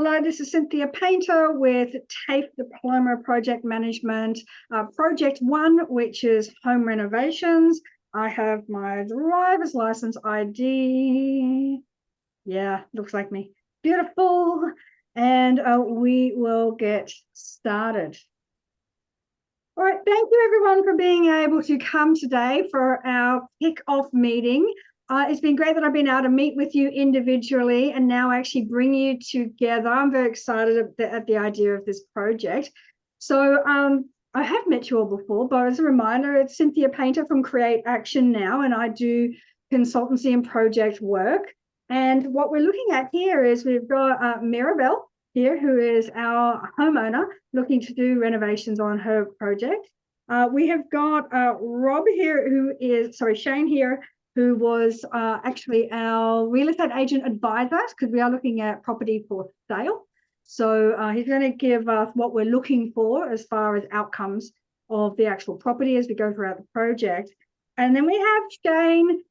Hello, this is Cynthia Painter with TAFE Diploma Project Management, Project 1, which is home renovations. I have my driver's license ID. Yeah, looks like me. Beautiful. And we will get started. All right, thank you everyone for being able to come today for our kick-off meeting. It's been great that I've been able to meet with you individually and now actually bring you together. I'm very excited at the idea of this project. So I have met you all before, but as a reminder, it's Cynthia Painter from Create Action Now, and I do consultancy and project work. And what we're looking at here is we've got Mirabelle here, who is our homeowner looking to do renovations on her project. We have got Rob here, Shane here, who was actually our real estate agent advisor, because we are looking at property for sale. So he's going to give us what we're looking for as far as outcomes of the actual property as we go throughout the project. And then we have Shane.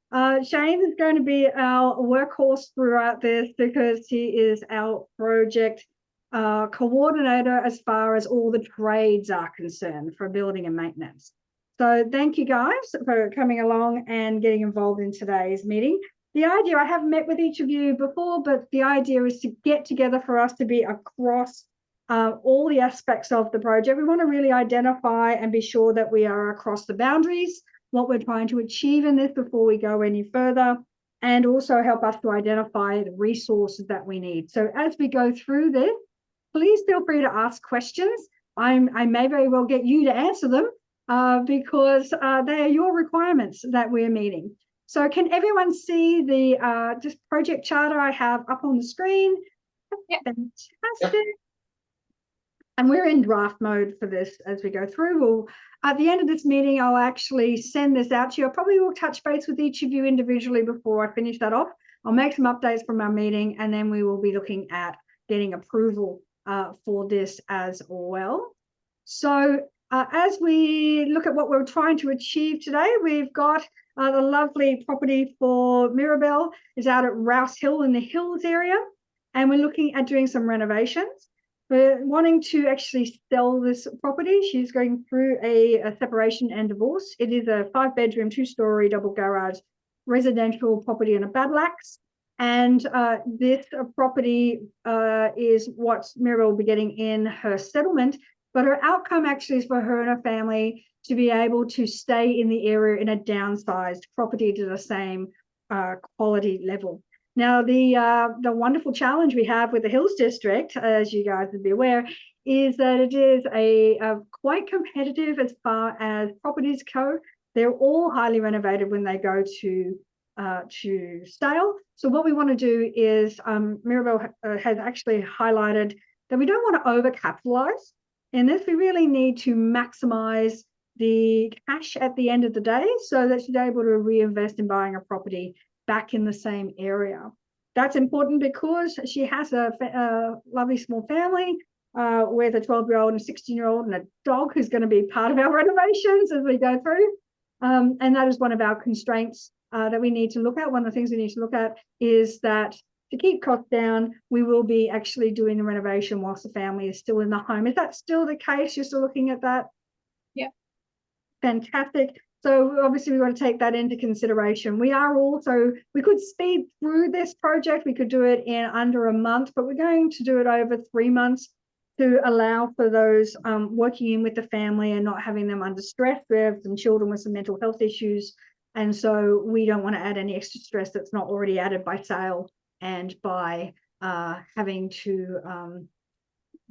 Shane is going to be our workhorse throughout this because he is our project coordinator as far as all the trades are concerned for building and maintenance. So thank you guys for coming along and getting involved in today's meeting. The idea, I have met with each of you before, but the idea is to get together for us to be across all the aspects of the project. We want to really identify and be sure that we are across the boundaries, what we're trying to achieve in this before we go any further, and also help us to identify the resources that we need. So as we go through this, please feel free to ask questions. I may very well get you to answer them because they are your requirements that we're meeting. So can everyone see the just project charter I have up on the screen? Yep. Fantastic. Yep. And we're in draft mode for this as we go through. We'll, at the end of this meeting, I'll actually send this out to you. I probably will touch base with each of you individually before I finish that off. I'll make some updates from our meeting, and then we will be looking at getting approval for this as well. So as we look at what we're trying to achieve today, we've got the lovely property for Mirabelle is out at Rouse Hill in the Hills area, and we're looking at doing some renovations. We're wanting to actually sell this property. She's going through a separation and divorce. It is a 5-bedroom, 2-story, double garage residential property in a Badlax. And this property is what Mirabelle will be getting in her settlement, but her outcome actually is for her and her family to be able to stay in the area in a downsized property to the same quality level. Now, the wonderful challenge we have with the Hills District, as you guys would be aware, is that it is a quite competitive as far as properties go. They're all highly renovated when they go to sale. So what we want to do is Mirabelle has actually highlighted that we don't want to overcapitalize in this. We really need to maximize the cash at the end of the day so that she's able to reinvest in buying a property back in the same area. That's important because she has a lovely small family with a 12-year-old and a 16-year-old and a dog who's going to be part of our renovations as we go through. And that is one of our constraints that we need to look at. One of the things we need to look at is that to keep costs down, we will be actually doing the renovation whilst the family is still in the home. Is that still the case? You're still looking at that? Yeah. Fantastic. So obviously we want to take that into consideration. We could speed through this project. We could do it in under a month, but we're going to do it over 3 months to allow for those working in with the family and not having them under stress. We have some children with some mental health issues. And so we don't want to add any extra stress that's not already added by sale and by having to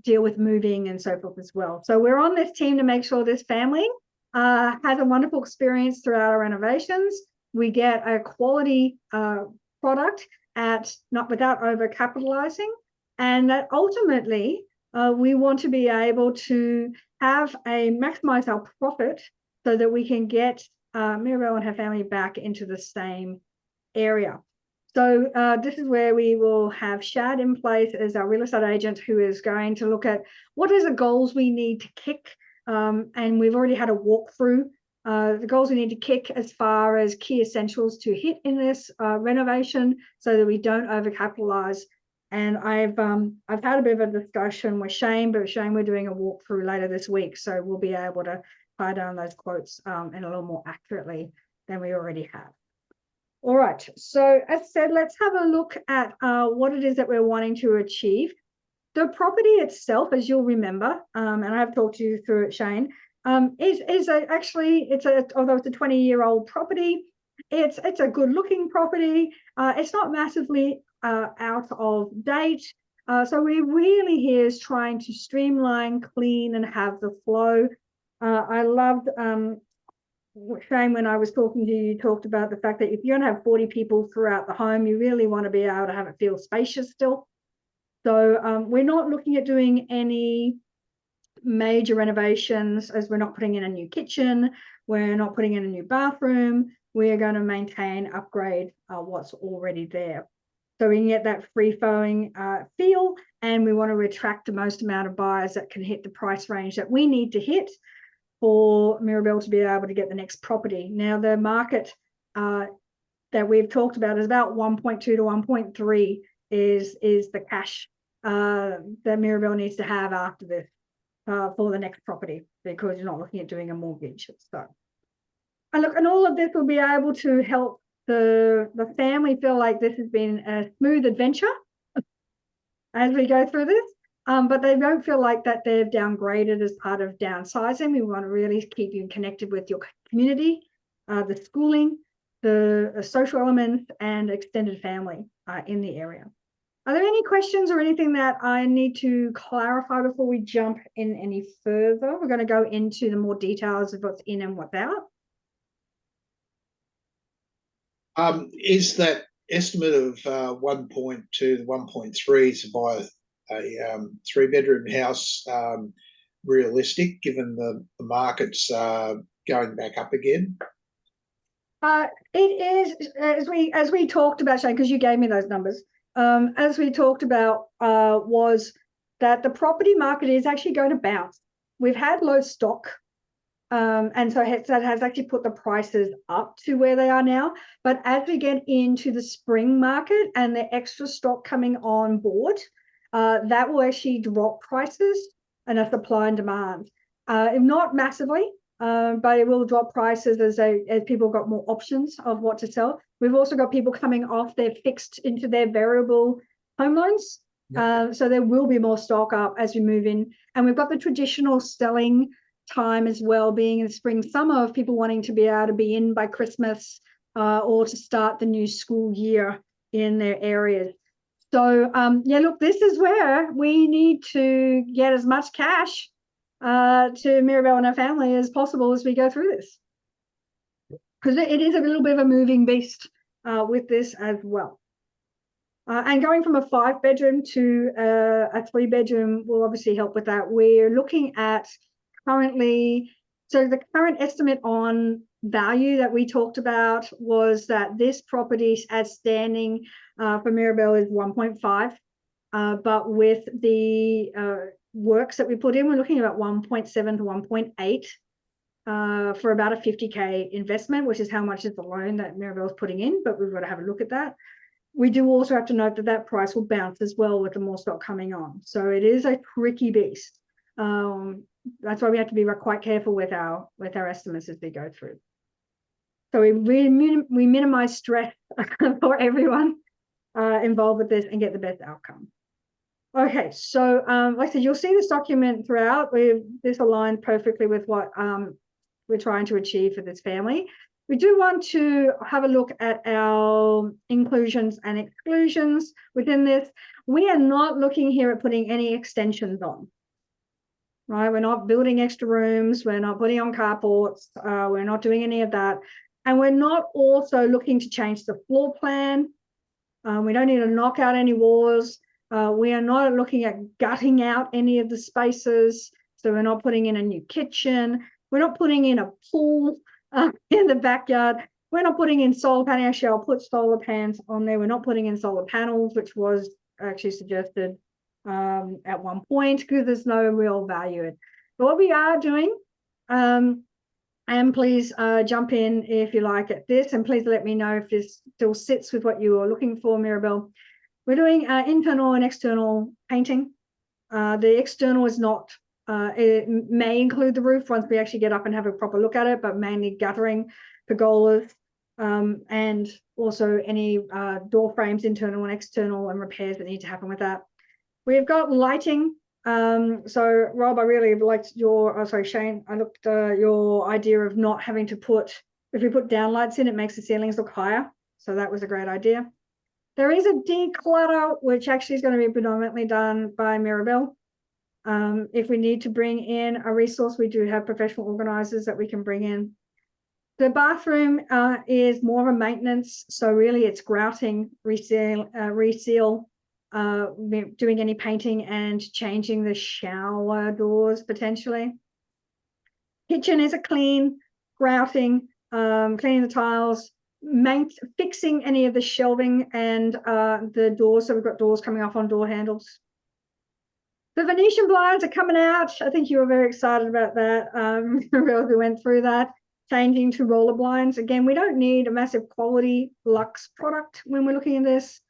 deal with moving and so forth as well. So we're on this team to make sure this family has a wonderful experience throughout our renovations. We get a quality product without over-capitalizing, and that ultimately we want to be able to maximize our profit so that we can get Mirabelle and her family back into the same area. So this is where we will have Shad in place as our real estate agent who is going to look at what are the goals we need to kick. And we've already had a walkthrough the goals we need to kick as far as key essentials to hit in this renovation so that we don't overcapitalize And I've had a bit of a discussion with Shane, but Shane, we're doing a walkthrough later this week, so we'll be able to tie down those quotes in a little more accurately than we already have. All right, so as said, let's have a look at what it is that we're wanting to achieve. The property itself, as you'll remember, and I've talked to you through it, Shane, is actually, although it's a 20-year-old property, it's a good looking property. It's not massively out of date. So we're really here is trying to streamline, clean, and have the flow. I loved Shane, when I was talking to you, you talked about the fact that if you're going to have 40 people throughout the home, you really want to be able to have it feel spacious still. So we're not looking at doing any major renovations, as we're not putting in a new kitchen, we're not putting in a new bathroom. We are going to maintain, upgrade what's already there. So we can get that free-flowing feel, and we want to attract the most amount of buyers that can hit the price range that we need to hit for Mirabel to be able to get the next property. Now, the market that we've talked about is about 1.2 to 1.3 is the cash that Mirabel needs to have after this for the next property, because you're not looking at doing a mortgage. So, and look, and all of this will be able to help the family feel like this has been a smooth adventure as we go through this. But they don't feel like that they've downgraded as part of downsizing. We want to really keep you connected with your community, the schooling, the social elements, and extended family in the area. Are there any questions or anything that I need to clarify before we jump in any further? We're going to go into the more details of what's in and what's out. Is that estimate of 1.2 to 1.3 to buy a 3-bedroom house realistic, given the market's going back up again? It is, as we talked about, Shane, because you gave me those numbers. As we talked about, was that the property market is actually going to bounce. We've had low stock, and so that has actually put the prices up to where they are now. But as we get into the spring market and the extra stock coming on board, that will actually drop prices and a supply and demand. Not massively, but it will drop prices as people got more options of what to sell. We've also got people coming off their fixed into their variable home loans. Yep. So there will be more stock up as we move in. And we've got the traditional selling time as well, being in the spring, summer, of people wanting to be able to be in by Christmas or to start the new school year in their areas. So yeah, look, this is where we need to get as much cash to Mirabel and her family as possible as we go through this, because it is a little bit of a moving beast with this as well. And going from a 5-bedroom to a 3-bedroom will obviously help with that. We're looking at currently, so the current estimate on value that we talked about was that this property as standing for Mirabel is 1.5, but with the works that we put in, we're looking at about 1.7 to 1.8 for about a 50K investment, which is how much is the loan that Mirabel's putting in, but we've got to have a look at that. We do also have to note that that price will bounce as well with the more stock coming on. So it is a tricky beast. That's why we have to be quite careful with our estimates as we go through. So we minimize stress for everyone involved with this and get the best outcome. Okay, so like I said, you'll see this document throughout. This aligns perfectly with what we're trying to achieve for this family. We do want to have a look at our inclusions and exclusions within this. We are not looking here at putting any extensions on, right? We're not building extra rooms. We're not putting on carports. We're not doing any of that. And we're not also looking to change the floor plan. We don't need to knock out any walls. We are not looking at gutting out any of the spaces. So we're not putting in a new kitchen. We're not putting in a pool in the backyard. We're not putting in solar panels. Actually, I'll put solar pans on there. We're not putting in solar panels, which was actually suggested at one point, because there's no real value in it. But what we are doing, and please jump in if you like at this, and please let me know if this still sits with what you are looking for, Mirabel. We're doing internal and external painting. The external is not, it may include the roof once we actually get up and have a proper look at it, but mainly guttering, pergolas, and also any door frames, internal and external, and repairs that need to happen with that. We've got lighting. So Rob, I really liked your, sorry, Shane, I looked your idea of not having to put, if we put downlights in, it makes the ceilings look higher. So that was a great idea. There is a declutter, which actually is going to be predominantly done by Mirabelle. If we need to bring in a resource, we do have professional organizers that we can bring in. The bathroom is more of a maintenance. So really it's grouting, reseal, doing any painting and changing the shower doors potentially. Kitchen is a clean, grouting, cleaning the tiles, fixing any of the shelving and the doors. So we've got doors coming off on door handles. The Venetian blinds are coming out. I think you were very excited about that. We went through that. Changing to roller blinds. Again, we don't need a massive quality luxe product when we're looking at this.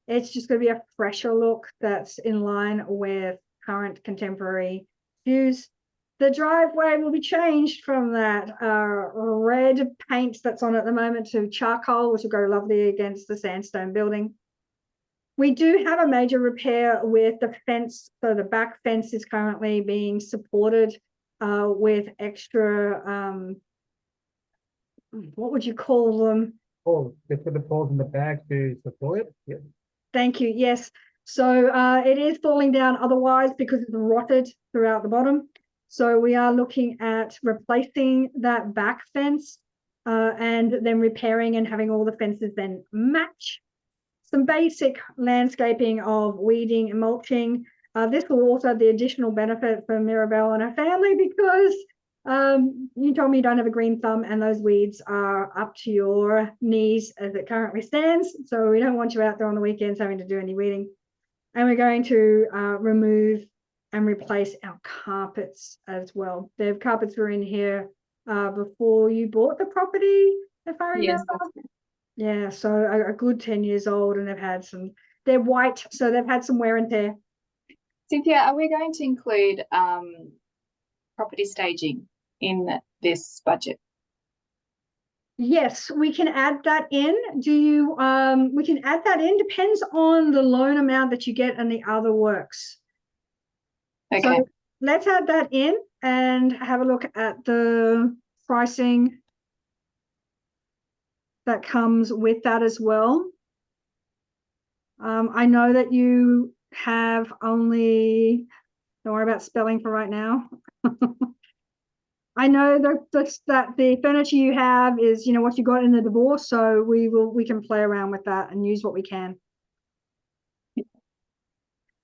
It's just going to be a fresher look that's in line with current contemporary views. The driveway will be changed from that red paint that's on at the moment to charcoal, which will go lovely against the sandstone building. We do have a major repair with the fence. So the back fence is currently being supported with extra, what would you call them? Oh, they put the poles in the back to support it? Yeah. Thank you, yes. So it is falling down otherwise because it's rotted throughout the bottom. So we are looking at replacing that back fence and then repairing and having all the fences then match. Some basic landscaping of weeding and mulching. This will also have the additional benefit for Mirabelle and her family because you told me you don't have a green thumb and those weeds are up to your knees as it currently stands. So we don't want you out there on the weekends having to do any weeding. And we're going to remove and replace our carpets as well. The carpets were in here before you bought the property, if I remember. Yes. Yeah, so a good 10 years old, and they've had some, they're white, so they've had some wear and tear. Cynthia, are we going to include property staging in this budget? Yes, we can add that in. Do you, we can add that in, depends on the loan amount that you get and the other works. Okay. So let's add that in and have a look at the pricing that comes with that as well. I know that you have only, don't worry about spelling for right now. I know that the furniture you have is, you know, what you got in the divorce, so we can play around with that and use what we can.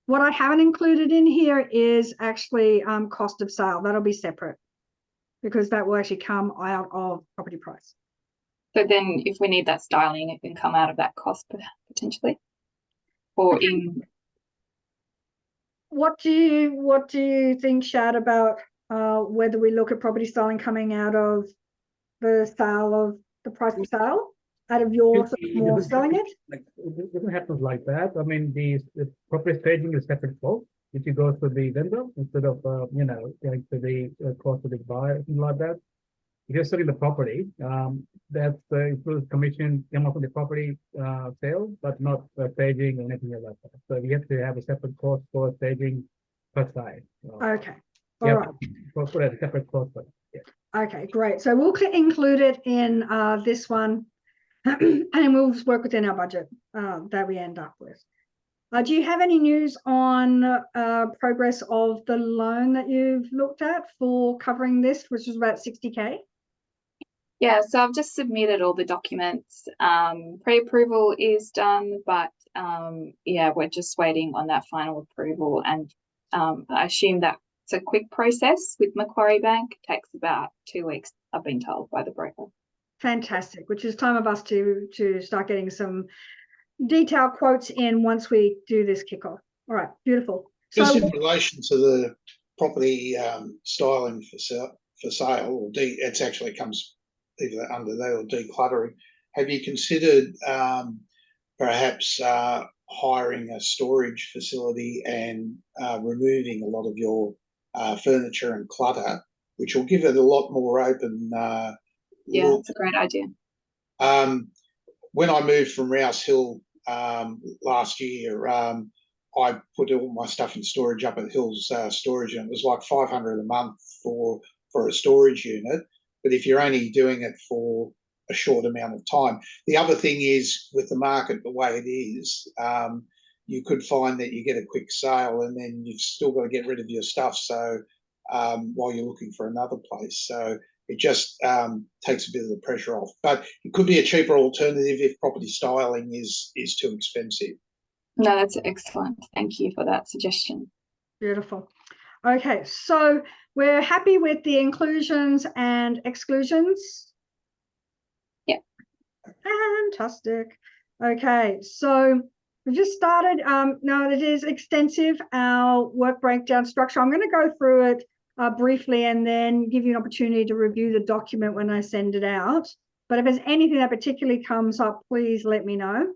What I haven't included in here is actually cost of sale. That'll be separate because that will actually come out of property price. So then if we need that styling, it can come out of that cost potentially. Or Okay. in What do you think, Shad, about whether we look at property styling coming out of the sale of the price of sale, out of your sort of more selling it? Like, it doesn't happen like that. I mean, the property staging is separate cost. If you go through the vendor instead of you know, going to the cost of the buyer, something like that. If you're selling the property, that's includes commission come up with the property sale, but not staging or anything like that. So we have to have a separate cost for staging per side. Okay, all right. Put a separate cost for it. Yeah. Okay, great. So we'll include it in this one, and we'll just work within our budget that we end up with. Do you have any news on progress of the loan that you've looked at for covering this, which was about 60K? Yeah, so I've just submitted all the documents. Pre-approval is done, but yeah, we're just waiting on that final approval. And I assume that it's a quick process with Macquarie Bank. It takes about 2 weeks, I've been told by the broker. Fantastic, which is time of us to start getting some detailed quotes in once we do this kickoff. All right, beautiful. Just So in relation to the property styling for sale, or it actually comes either under that or decluttering. Have you considered perhaps hiring a storage facility and removing a lot of your furniture and clutter, which will give it a lot more open Yeah, look. it's a great idea. When I moved from Rouse Hill last year, I put all my stuff in storage up at Hill's storage, and it was like $500 a month for a storage unit. But if you're only doing it for a short amount of time, the other thing is with the market the way it is, you could find that you get a quick sale and then you've still got to get rid of your stuff. So while you're looking for another place, so it just takes a bit of the pressure off. But it could be a cheaper alternative if property styling is too expensive. No, that's excellent. Thank you for that suggestion. Beautiful. Okay, so we're happy with the inclusions and exclusions. Yeah. Fantastic. Okay, so we've just started. Now it is extensive, our work breakdown structure. I'm going to go through it briefly and then give you an opportunity to review the document when I send it out. But if there's anything that particularly comes up, please let me know.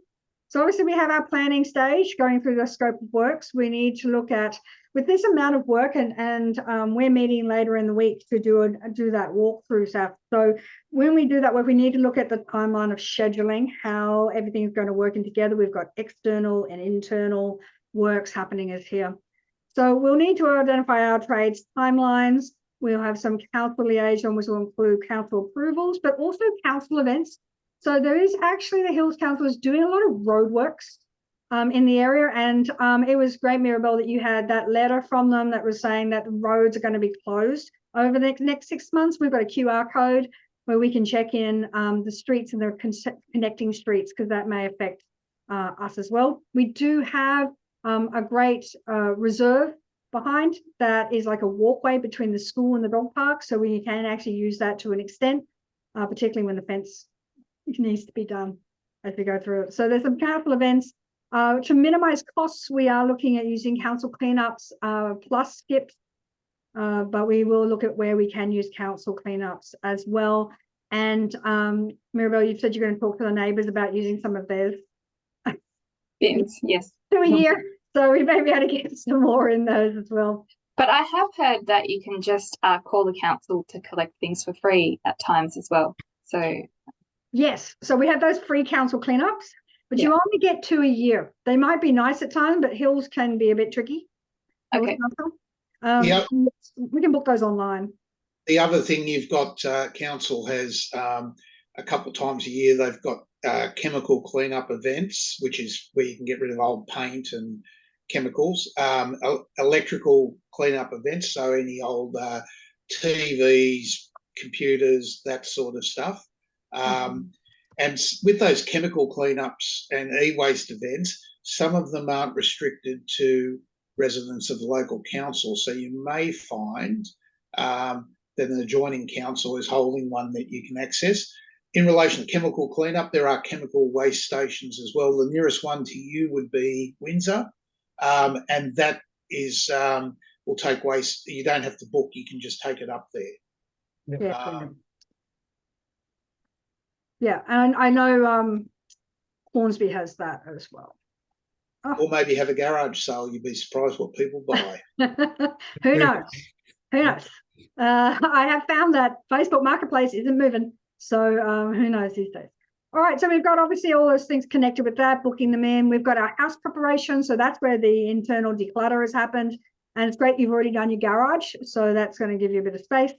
So obviously we have our planning stage going through the scope of works. We need to look at, with this amount of work, and we're meeting later in the week to do that walkthrough stuff. So when we do that work, we need to look at the timeline of scheduling, how everything's going to work in together. We've got external and internal works happening as here. So we'll need to identify our trades timelines. We'll have some council liaison, which will include council approvals, but also council events. So there is actually the Hills Council is doing a lot of roadworks in the area. And it was great, Mirabelle, that you had that letter from them that was saying that the roads are going to be closed over the next 6 months. We've got a QR code where we can check in the streets and the connecting streets, because that may affect us as well. We do have a great reserve behind that is like a walkway between the school and the dog park. So we can actually use that to an extent, particularly when the fence needs to be done as we go through it. So there's some council events. To minimize costs, we are looking at using council cleanups plus skips, but we will look at where we can use council cleanups as well. And Mirabelle, you've said you're going to talk to the neighbours about using some of theirs. Bins, yes. So here, so we may be able to get some more in those as well. But I have heard that you can just call the council to collect things for free at times as well. So yes, so we have those free council cleanups, but you only get 2 a year. They might be nice at times, but Hills can be a bit tricky. Okay. We can book those online. The other thing you've got, council has a couple of times a year, they've got chemical cleanup events, which is where you can get rid of old paint and chemicals, electrical cleanup events, so any old TVs, computers, that sort of stuff. And with those chemical cleanups and e-waste events, some of them aren't restricted to residents of the local council. So you may find that an adjoining council is holding one that you can access. In relation to chemical cleanup, there are chemical waste stations as well. The nearest one to you would be Windsor, and that is will take waste. You don't have to book; you can just take it up there. Yeah, and I know Hornsby has that as well. Or maybe have a garage sale. You'd be surprised what people buy. Who knows? Who knows? I have found that Facebook Marketplace isn't moving. So who knows these days? All right, so we've got obviously all those things connected with that, booking them in. We've got our house preparation. So that's where the internal declutter has happened. And it's great you've already done your garage. So that's going to give you a bit of space.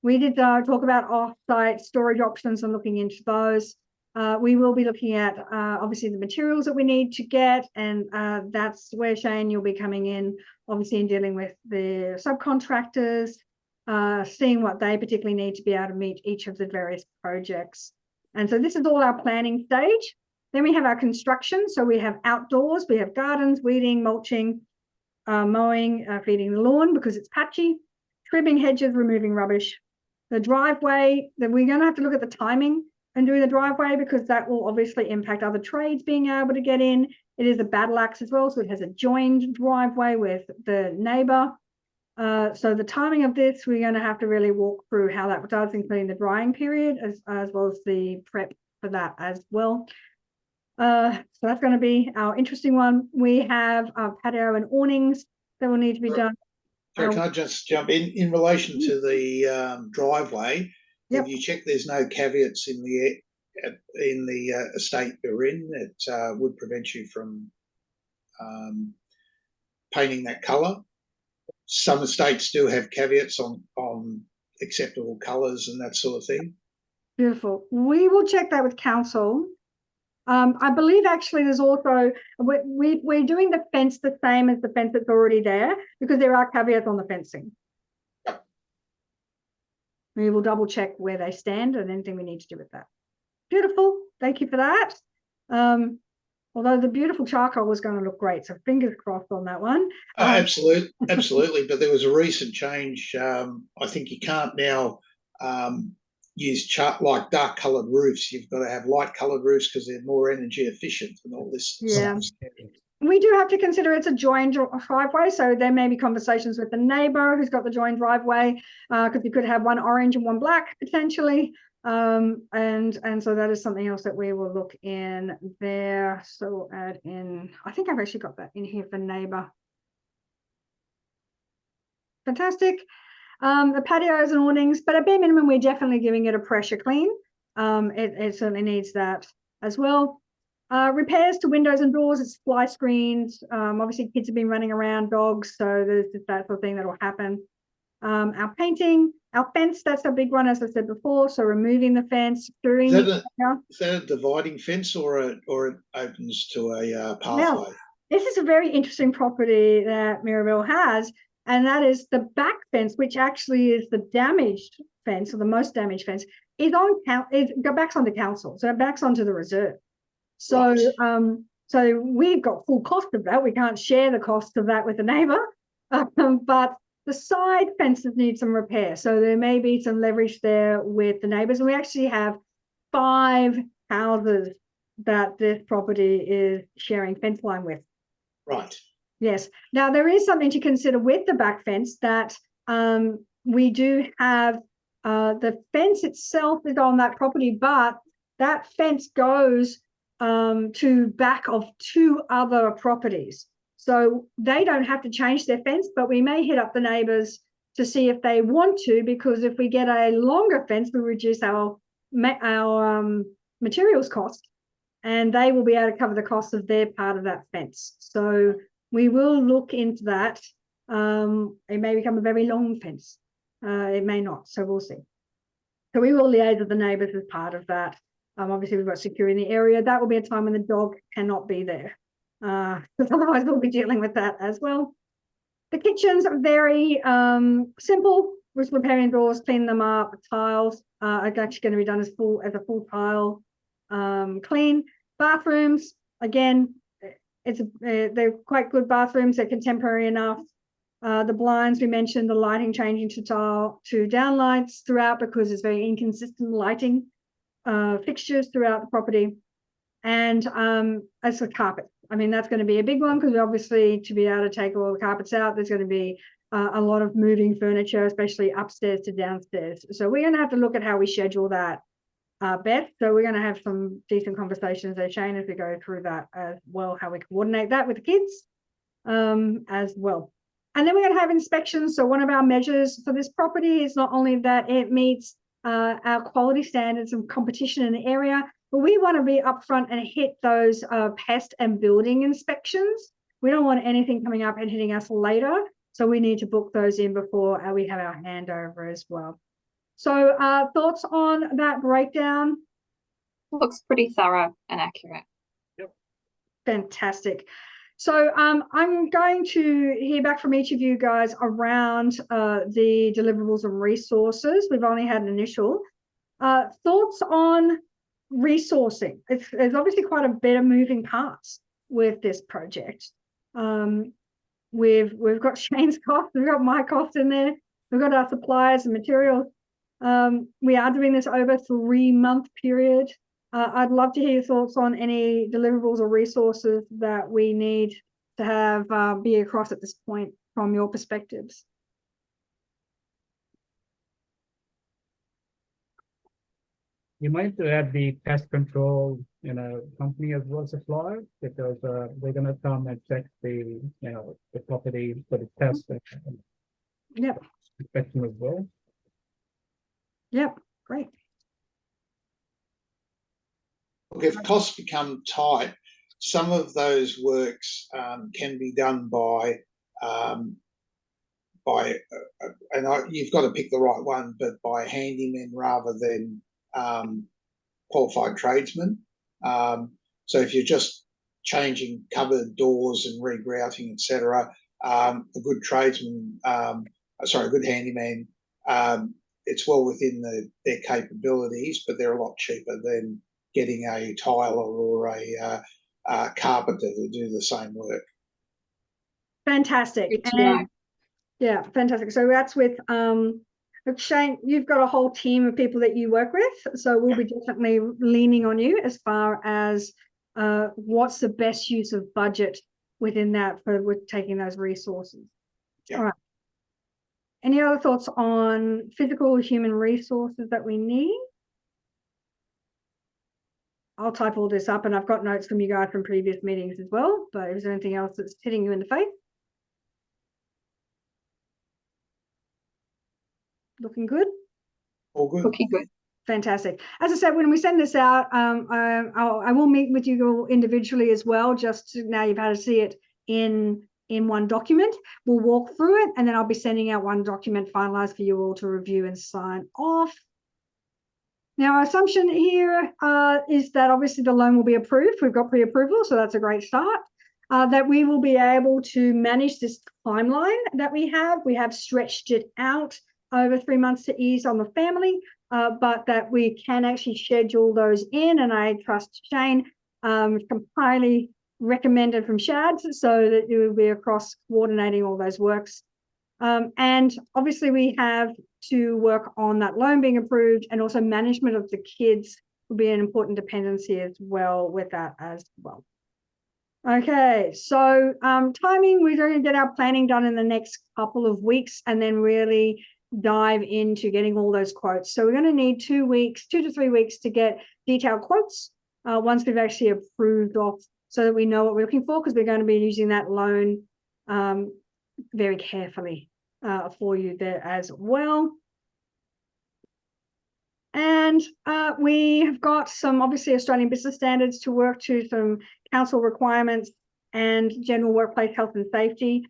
We did talk about off-site storage options and looking into those. We will be looking at obviously the materials that we need to get, and that's where Shane, you'll be coming in, obviously in dealing with the subcontractors, seeing what they particularly need to be able to meet each of the various projects. And so this is all our planning stage. Then we have our construction. So we have outdoors, we have gardens, weeding, mulching, mowing, feeding the lawn because it's patchy, trimming hedges, removing rubbish. The driveway, then we're going to have to look at the timing and do the driveway because that will obviously impact other trades being able to get in. It is a battle axe as well, so it has a joined driveway with the neighbour. So the timing of this, we're going to have to really walk through how that does, including the drying period as well as the prep for that as well. So that's going to be our interesting one. We have patio and awnings that will need to be done. So can I just jump in relation to the driveway? Yep. Have you checked there's no caveats in the estate you're in that would prevent you from painting that colour? Some estates do have caveats on acceptable colours and that sort of thing. Beautiful. We will check that with council. I believe actually there's also, we're doing the fence the same as the fence that's already there because there are caveats on the fencing. Yep. We will double check where they stand and anything we need to do with that. Beautiful. Thank you for that. Although the beautiful charcoal was going to look great, so fingers crossed on that one. Absolutely. But there was a recent change. I think you can't now use like dark coloured roofs. You've got to have light coloured roofs because they're more energy efficient and all this Yeah. stuff. We do have to consider it's a joined driveway, so there may be conversations with the neighbour who's got the joined driveway, because you could have one orange and one black potentially. And so that is something else that we will look in there. So we'll add in, I think I've actually got that in here for neighbour. Fantastic. The patios and awnings, but at bare minimum, we're definitely giving it a pressure clean. It certainly needs that as well. Repairs to windows and doors, it's fly screens. Obviously kids have been running around, dogs, so there's that sort of thing that will happen. Our painting, our fence, that's a big one, as I said before. So removing the fence, securing Is that a dividing fence or it opens to a pathway? Now, this is a very interesting property that Mirabelle has, and that is the back fence, which actually is the damaged fence or the most damaged fence, is backs onto council, so it backs onto the reserve. So, Right. So we've got full cost of that. We can't share the cost of that with the neighbour, but the side fences need some repair. So there may be some leverage there with the neighbours. And we actually have 5 houses that this property is sharing fence line with. Right. Yes. Now there is something to consider with the back fence that we do have the fence itself is on that property, but that fence goes to back of 2 other properties. So they don't have to change their fence, but we may hit up the neighbours to see if they want to, because if we get a longer fence, we reduce our materials cost, and they will be able to cover the cost of their part of that fence. So we will look into that. It may become a very long fence. It may not, so we'll see. So we will liaise with the neighbours as part of that. Obviously, we've got security in the area. That will be a time when the dog cannot be there, because otherwise we'll be dealing with that as well. The kitchens are very simple. We're just repairing doors, cleaning them up. Tiles are actually going to be done as a full tile clean. Bathrooms, again, they're quite good bathrooms. They're contemporary enough. The blinds, we mentioned the lighting changing to downlights throughout because it's very inconsistent lighting fixtures throughout the property. And as for carpet, I mean, that's going to be a big one because obviously to be able to take all the carpets out, there's going to be a lot of moving furniture, especially upstairs to downstairs. So we're going to have to look at how we schedule that best. So we're going to have some decent conversations there, Shane, as we go through that as well, how we coordinate that with the kids as well. And then we're going to have inspections. So one of our measures for this property is not only that it meets our quality standards and competition in the area, but we want to be upfront and hit those pest and building inspections. We don't want anything coming up and hitting us later. So we need to book those in before we have our handover as well. So thoughts on that breakdown? Looks pretty thorough and accurate. Yep. Fantastic. So I'm going to hear back from each of you guys around the deliverables and resources. We've only had an initial. Thoughts on resourcing? There's obviously quite a bit of moving parts with this project. We've got Shane's cost, we've got my cost in there, we've got our suppliers and materials. We are doing this over a 3-month period. I'd love to hear your thoughts on any deliverables or resources that we need to have be across at this point from your perspectives. You might to add the pest control, company as well, supplier, because they're gonna come and check the, the property for the pest Yep, inspection as well. yep, great. Look, if costs become tight, some of those works can be done by you've got to pick the right one, but by handymen rather than qualified tradesmen. So if you're just changing cupboard doors and regrouting, etc., a good tradesman, a good handyman, it's well within their capabilities, but they're a lot cheaper than getting a tiler or a carpenter to do the same work. Fantastic. Good to And know. yeah, fantastic. So that's with look, Shane, you've got a whole team of people that you work with, so we'll be definitely leaning on you as far as what's the best use of budget within that for with taking those resources. Yeah. All right. Any other thoughts on physical human resources that we need? I'll type all this up, and I've got notes from you guys from previous meetings as well, but is there anything else that's hitting you in the face? Looking good? All good. Okay, good. Fantastic. As I said, when we send this out, I will meet with you all individually as well, just to, now you've had to see it in one document. We'll walk through it, and then I'll be sending out one document finalized for you all to review and sign off. Now, our assumption here is that obviously the loan will be approved. We've got pre-approval, so that's a great start. That we will be able to manage this timeline that we have. We have stretched it out over 3 months to ease on the family, but that we can actually schedule those in. And I trust Shane, highly recommended from Shads, so that it will be across coordinating all those works. And obviously we have to work on that loan being approved, and also management of the kids will be an important dependency as well with that as well. Okay, so timing, we're going to get our planning done in the next couple of weeks and then really dive into getting all those quotes. So we're going to need 2 weeks, 2 to 3 weeks to get detailed quotes once we've actually approved off, so that we know what we're looking for, because we're going to be using that loan very carefully for you there as well. And we have got some obviously Australian business standards to work to, some council requirements and general workplace health and safety.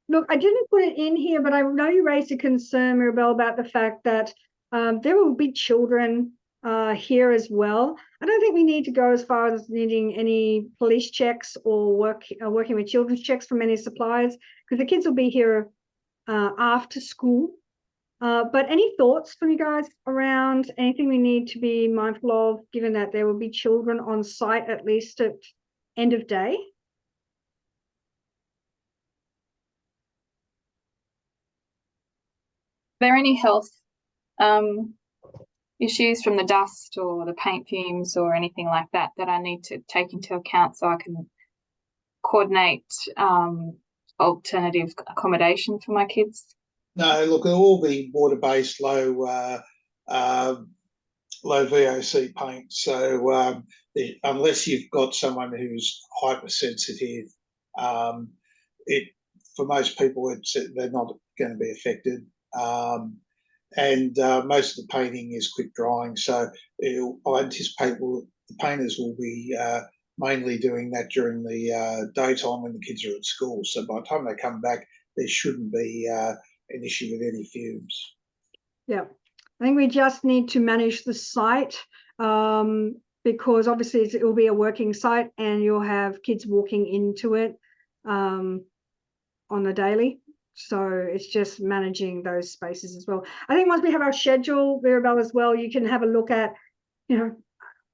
Look, I didn't put it in here, but I know you raised a concern, Mirabelle, about the fact that there will be children here as well. I don't think we need to go as far as needing any police checks or working with children's checks from any suppliers, because the kids will be here after school. But any thoughts from you guys around anything we need to be mindful of, given that there will be children on site at least at end of day? Are there any health issues from the dust or the paint fumes or anything like that that I need to take into account so I can coordinate alternative accommodation for my kids? No, look, it'll all be water-based, low VOC paint. So unless you've got someone who's hypersensitive, for most people, they're not going to be affected. And most of the painting is quick drying, so I anticipate the painters will be mainly doing that during the daytime when the kids are at school. So by the time they come back, there shouldn't be an issue with any fumes. Yeah, I think we just need to manage the site, because obviously it will be a working site and you'll have kids walking into it on the daily. So it's just managing those spaces as well. I think once we have our schedule, Mirabelle, as well, you can have a look at,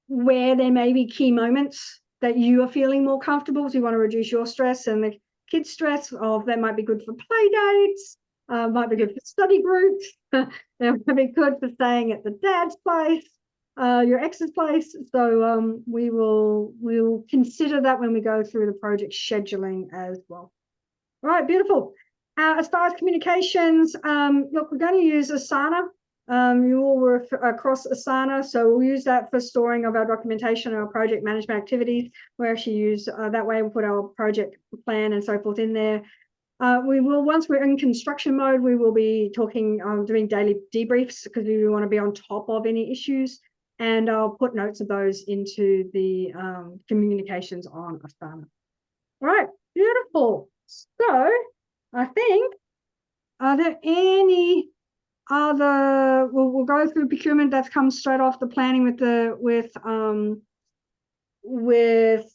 where there may be key moments that you are feeling more comfortable. So you want to reduce your stress and the kids' stress. That might be good for play dates, might be good for study groups. It might be good for staying at the dad's place, your ex's place. So we'll consider that when we go through the project scheduling as well. All right, beautiful. As far as communications, look, we're going to use Asana You all were across Asana, so we'll use that for storing of our documentation, our project management activities. We actually use that way we'll put our project plan and so forth in there. We will, once we're in construction mode, we will be talking, doing daily debriefs because we want to be on top of any issues. And I'll put notes of those into the communications on Asana. All right, beautiful. So I think, are there any other, we'll go through procurement. That's come straight off the planning with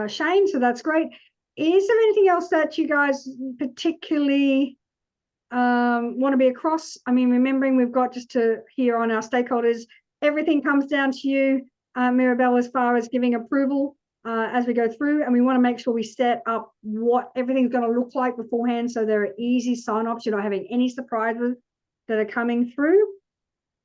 Shane, so that's great. Is there anything else that you guys particularly want to be across? I mean, remembering we've got just to hear on our stakeholders, everything comes down to you, Mirabelle, as far as giving approval as we go through, and we want to make sure we set up what everything's going to look like beforehand, so there are easy sign-offs. You're not having any surprises that are coming through.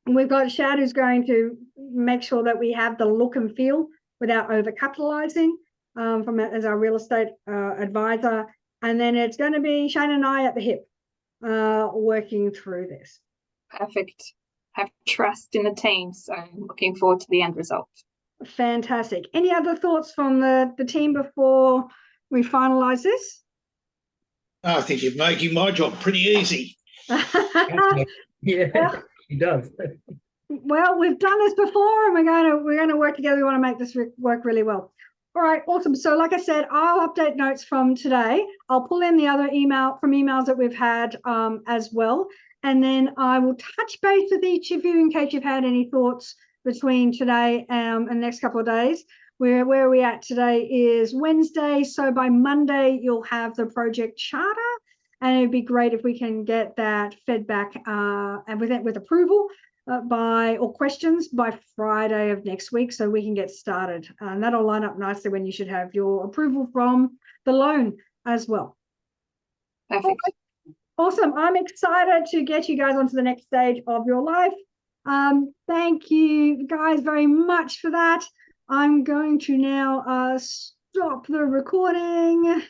And we've got Shad who's going to make sure that we have the look and feel without over-capitalizing as our real estate advisor. And then it's going to be Shane and I at the hip working through this. Perfect. Have trust in the team, so I'm looking forward to the end result. Fantastic. Any other thoughts from the team before we finalize this? I think you're making my job pretty easy. Yeah, he does. Well, we've done this before, and we're going to work together. We want to make this work really well. All right, awesome. So, like I said, I'll update notes from today. I'll pull in the other emails that we've had as well, and then I will touch base with each of you in case you've had any thoughts between today and the next couple of days. Where are we at today is Wednesday, so by Monday you'll have the project charter. And it'd be great if we can get that fed back and with approval or questions by Friday of next week, so we can get started. And that'll line up nicely when you should have your approval from the loan as well. Perfect. Awesome. I'm excited to get you guys onto the next stage of your life. Thank you guys very much for that. I'm going to now stop the recording.